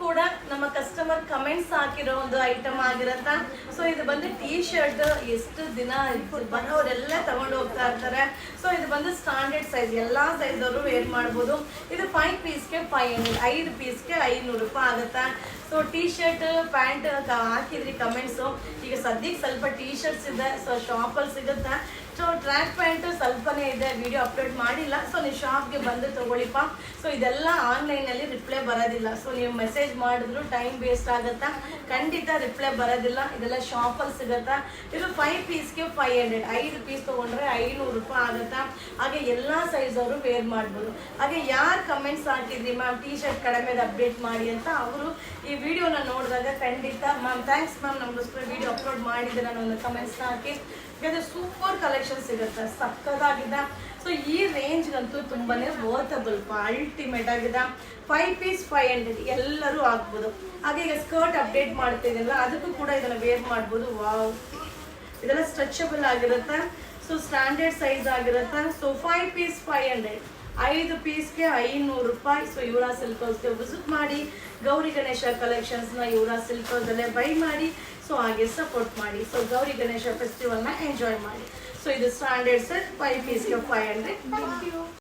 ಕೂಡ ನಮ್ಮ customer comments ಹಾಕಿರೋ ಒಂದು ಐಟಮ್ ಆಗಿರತ್ತ. ಸೊ ಇದು ಬಂದು ಟೀ ಶರ್ಟ್ ಎಷ್ಟು ದಿನ ಬರೋರೆಲ್ಲ ತಗೊಂಡು ಹೋಗ್ತಾ ಇರ್ತಾರೆ. ಸೊ ಇದು ಬಂದು ಸ್ಟ್ಯಾಂಡರ್ಡ್ ಸೈಜ್, ಎಲ್ಲಾ ಸೈಜ್ ಅವರು ವೇರ್ ಮಾಡ್ಬೋದು. ಇದು 5 ಪೀಸ್ಗೆ 500, 5 ಪೀಸ್ಗೆ 500 ರೂಪಾಯಿ ಆಗುತ್ತಾ. ಸೊ ಟೀ ಶರ್ಟ್ ಪ್ಯಾಂಟ್ ಹಾಕಿದ್ರಿ ಕಮೆಂಟ್ಸು. ಈಗ ಸದ್ಯಕ್ಕೆ ಸ್ವಲ್ಪ ಟೀ ಶರ್ಟ್ಸ್ ಇದೆ, ಸೊ ಶಾಪಲ್ಲಿ ಸಿಗುತ್ತಾ. ಸೊ ಟ್ರ್ಯಾಕ್ ಪ್ಯಾಂಟ್ ಸ್ವಲ್ಪನೇ ಇದೆ, ವಿಡಿಯೋ ಅಪ್ಲೋಡ್ ಮಾಡಿಲ್ಲ. ಸೊ ನೀವು ಶಾಪ್ಗೆ ಬಂದು ತಗೊಳ್ಳಿಪ್ಪ. ಸೊ ಇದೆಲ್ಲ ಆನ್ಲೈನಲ್ಲಿ ರಿಪ್ಲೈ ಬರೋದಿಲ್ಲ. ಸೊ ನೀವು ಮೆಸೇಜ್ ಮಾಡಿದ್ರು ಟೈಮ್ ವೇಸ್ಟ್ ಆಗುತ್ತಾ, ಖಂಡಿತ ರಿಪ್ಲೈ ಬರೋದಿಲ್ಲ. ಇದೆಲ್ಲ ಶಾಪಲ್ಲಿ ಸಿಗುತ್ತಾ. ಇದು 5 ಪೀಸ್ಗೆ 500, 5 ಪೀಸ್ ತೊಗೊಂಡ್ರೆ 500 ರೂಪಾಯಿ ಆಗುತ್ತಾ. ಹಾಗೆ ಎಲ್ಲ ಸೈಜ್ ಅವರು ವೇರ್ ಮಾಡ್ಬೋದು. ಹಾಗೆ ಯಾರು ಕಮೆಂಟ್ಸ್ ಹಾಕಿದ್ರಿ ಮ್ಯಾಮ್ ಟೀ ಶರ್ಟ್ ಕಡಿಮೆದು ಅಪ್ಡೇಟ್ ಮಾಡಿ ಅಂತ, ಅವರು ಈ ವಿಡಿಯೋನ ನೋಡಿದಾಗ ಖಂಡಿತ ಮ್ಯಾಮ್ ಥ್ಯಾಂಕ್ಸ್ ಮ್ಯಾಮ್, ನಮಗೋಸ್ಕರ ವಿಡಿಯೋ ಅಪ್ಲೋಡ್ ಮಾಡಿದ್ರೆ ನಾನು ಒಂದು ಕಮೆಂಟ್ಸ್ನ ಹಾಕಿ. ಯಾಕಂದರೆ ಸೂಪರ್ ಕಲೆಕ್ಷನ್ ಸಿಗುತ್ತೆ, ಸಕ್ಕದಾಗಿದೆ. ಸೊ ಈ ರೇಂಜ್ಗಂತೂ ತುಂಬಾನೇ ವರ್ತಬಲ್, ಅಲ್ಟಿಮೇಟ್ ಆಗಿದೆ. 5 ಪೀಸ್ 500 ಎಲ್ಲರೂ ಆಗ್ಬೋದು. ಹಾಗೆ ಈಗ ಸ್ಕರ್ಟ್ ಅಪ್ಡೇಟ್ ಮಾಡ್ತಿದ್ದೀನಲ್ಲ, ಅದಕ್ಕೂ ಕೂಡ ಇದನ್ನು ವೇರ್ ಮಾಡ್ಬೋದು. ವಾವ್, ಇದೆಲ್ಲ ಸ್ಟ್ರೆಚಬಲ್ ಆಗಿರುತ್ತೆ. ಸೊ ಸ್ಟ್ಯಾಂಡರ್ಡ್ ಸೈಜ್ ಆಗಿರುತ್ತೆ. ಸೊ 5 ಪೀಸ್ 500, 5 ಪೀಸ್ಗೆ 500 ರೂಪಾಯಿ. ಸೊ ಯುವರಾ ಸಿಲ್ಕ್ ಹೌಸ್ಗೆ ವಿಸಿಟ್ ಮಾಡಿ, ಗೌರಿ ಗಣೇಶ ಕಲೆಕ್ಷನ್ಸ್ನ ಯುವರಾ ಸಿಲ್ಕ್ ಹೌಸಲ್ಲೇ ಬೈ ಮಾಡಿ. ಸೊ ಹಾಗೆ ಸಪೋರ್ಟ್ ಮಾಡಿ. ಸೊ ಗೌರಿ ಗಣೇಶ ಫೆಸ್ಟಿವಲ್ನ ಎಂಜಾಯ್ ಮಾಡಿ. ಸೊ ಇದು ಸ್ಟ್ಯಾಂಡರ್ಡ್ ಸೆಟ್ 5 ಪೀಸ್ಗೆ 500. Thank you.